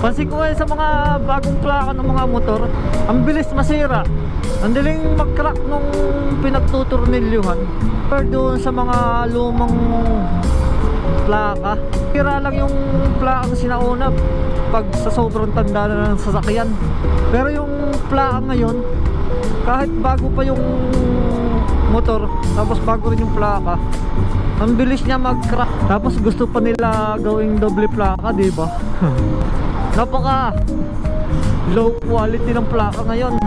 Pansin ko ngayon sa mga bagong plaka ng mga motor, ang bilis masira. Ang daling mag-crack nung pinagtutornilyuhan. Pero doon sa mga lumang plaka, sira lang yung plakang sinauna pag sa sobrang tanda na ng sasakyan. Pero yung plaka ngayon, kahit bago pa yung motor, tapos bago rin yung plaka, ang bilis niya mag-crack. Tapos gusto pa nila gawing doble plaka, di ba? Napaka low quality ng plaka ngayon.